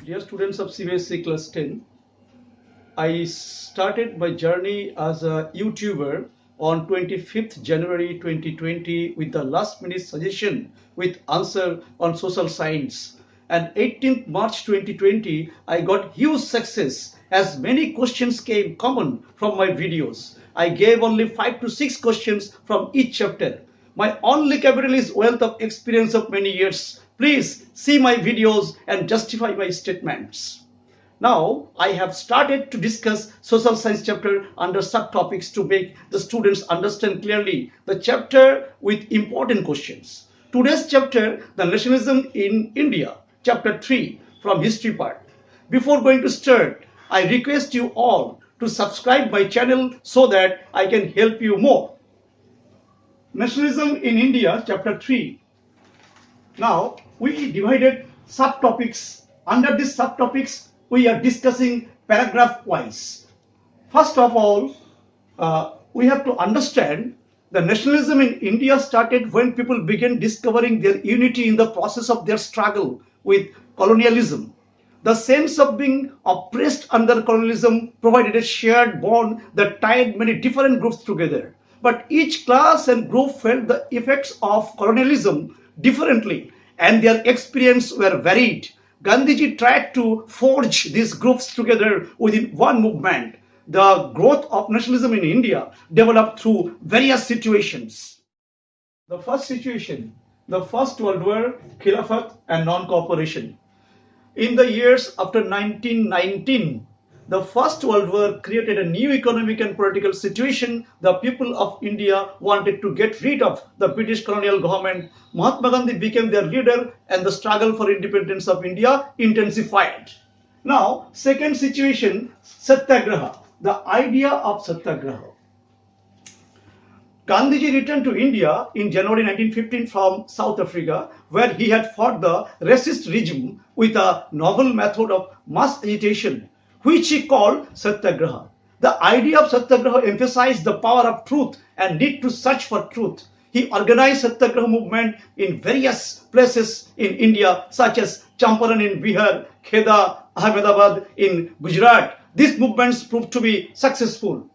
Dear students of CBSE class 10, I started my journey as a YouTuber on 25th January 2020 with the last minute suggestion with answer on social science. And 18th March 2020, I got huge success as many questions came common from my videos. I gave only 5 to 6 questions from each chapter. My only capital is wealth of experience of many years. Please see my videos and justify my statements. Now, I have started to discuss social science chapter under subtopics to make the students understand clearly the chapter with important questions. Today's chapter, the nationalism in India, chapter 3 from history part. Before going to start, I request you all to subscribe my channel so that I can help you more. Nationalism in India, chapter 3. Now, we divided subtopics. Under these subtopics, we are discussing paragraph wise. First of all, we have to understand the nationalism in India started when people began discovering their unity in the process of their struggle with colonialism. The sense of being oppressed under colonialism provided a shared bond that tied many different groups together. But each class and group felt the effects of colonialism differently, and their experience were varied. Gandhiji tried to forge these groups together within one movement. The growth of nationalism in India developed through various situations. The first situation, the First World War, Khilafat and non-cooperation. In the years after 1919, the First World War created a new economic and political situation. The people of India wanted to get rid of the British colonial government. Mahatma Gandhi became their leader and the struggle for independence of India intensified. Now, second situation, Satyagraha, the idea of Satyagraha. Gandhiji returned to India in January 1915 from South Africa, where he had fought the racist regime with a novel method of mass agitation, which he called Satyagraha. The idea of Satyagraha emphasized the power of truth and need to search for truth. He organized Satyagraha movement in various places in India, such as Champaran in Bihar, Kheda, Ahmedabad in Gujarat. These movements proved to be successful.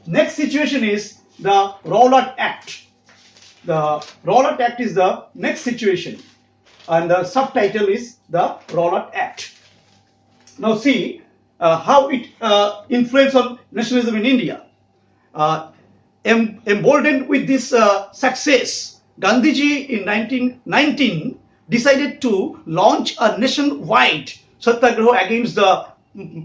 Next situation is the Rowlatt Act. The Rowlatt Act is the next situation, and the subtitle is the Rowlatt Act. Now see how it influenced on nationalism in India. Emboldened with this success, Gandhiji in 1919 decided to launch a nationwide satyagraha against the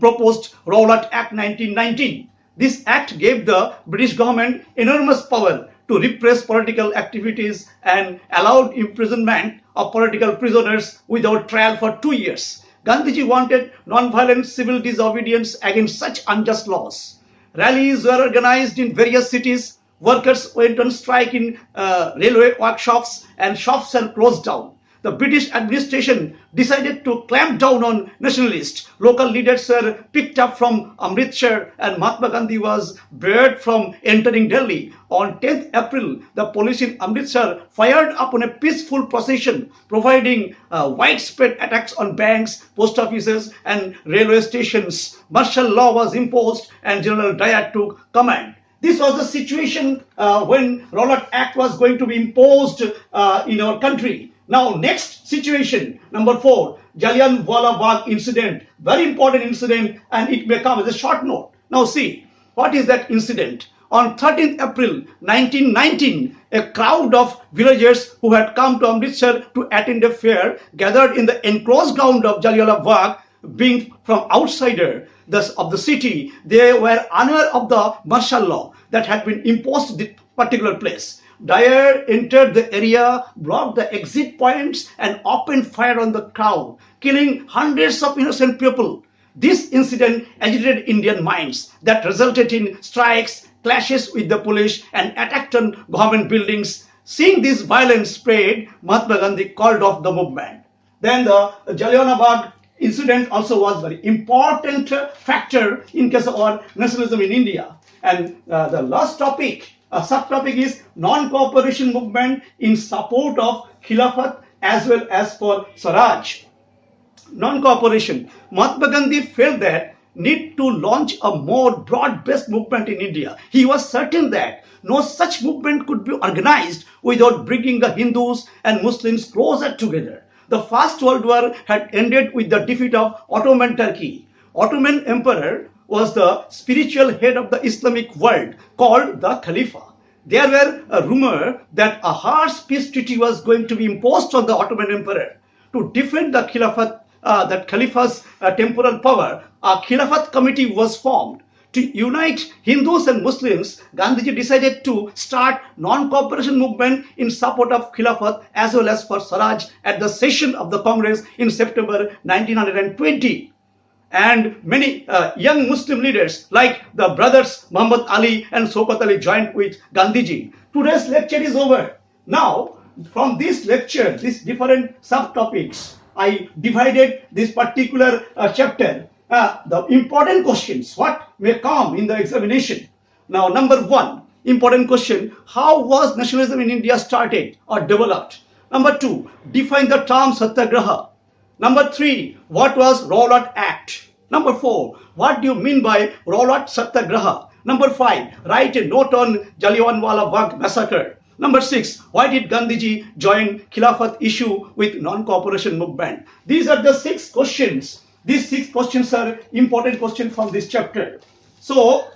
proposed Rowlatt Act 1919. This act gave the British government enormous power to repress political activities and allowed imprisonment of political prisoners without trial for 2 years. Gandhiji wanted non-violent civil disobedience against such unjust laws. Rallies were organized in various cities. Workers went on strike in railway workshops, and shops were closed down. The British administration decided to clamp down on nationalists. Local leaders were picked up from Amritsar, and Mahatma Gandhi was barred from entering Delhi. On 10th April, the police in Amritsar fired upon a peaceful procession, providing widespread attacks on banks, post offices, and railway stations. Martial law was imposed, and General Dyer took command. This was the situation when Rowlatt Act was going to be imposed in our country. Now, next situation, number 4, Jallianwala Bagh incident. Very important incident, and it may come as a short note. Now see, what is that incident? On 13th April 1919, a crowd of villagers who had come to Amritsar to attend a fair gathered in the enclosed ground of Jallianwala Bagh. Being from outsider of the city, they were unaware of the martial law that had been imposed in this particular place. Dyer entered the area, blocked the exit points, and opened fire on the crowd, killing hundreds of innocent people. This incident agitated Indian minds that resulted in strikes, clashes with the police, and attack on government buildings. Seeing this violence spread, Mahatma Gandhi called off the movement. Then the Jallianwala Bagh incident also was a very important factor in case of our nationalism in India. And the last topic, subtopic is non-cooperation movement in support of Khilafat as well as for Swaraj. non-cooperation, Mahatma Gandhi felt that need to launch a more broad-based movement in India. He was certain that no such movement could be organized without bringing the Hindus and Muslims closer together. The First World War had ended with the defeat of Ottoman Turkey. Ottoman Emperor was the spiritual head of the Islamic world called the Khalifa. There were a rumor that a harsh peace treaty was going to be imposed on the Ottoman Emperor. To defend the that Khalifa's temporal power, a Khilafat committee was formed. To unite Hindus and Muslims, Gandhiji decided to start non-cooperation movement in support of Khilafat as well as for Swaraj at the session of the Congress in September 1920. And many young Muslim leaders like the brothers Muhammad Ali and Shaukat Ali joined with Gandhiji. Today's lecture is over. Now, from this lecture, these different subtopics, I divided this particular chapter. The important questions, what may come in the examination. Now, number one, important question, how was nationalism in India started or developed? Number two, define the term Satyagraha. Number three, what was Rowlatt Act? Number four, what do you mean by Rowlatt Satyagraha? Number five, write a note on Jallianwala Bagh massacre. Number six, why did Gandhiji join Khilafat issue with non-cooperation movement? These are the 6 questions. These 6 questions are important questions from this chapter. So,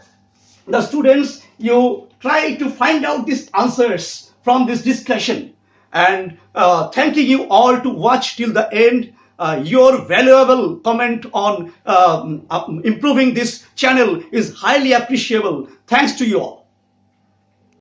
the students, you try to find out these answers from this discussion. And thanking you all to watch till the end. Your valuable comment on improving this channel is highly appreciable. Thanks to you all.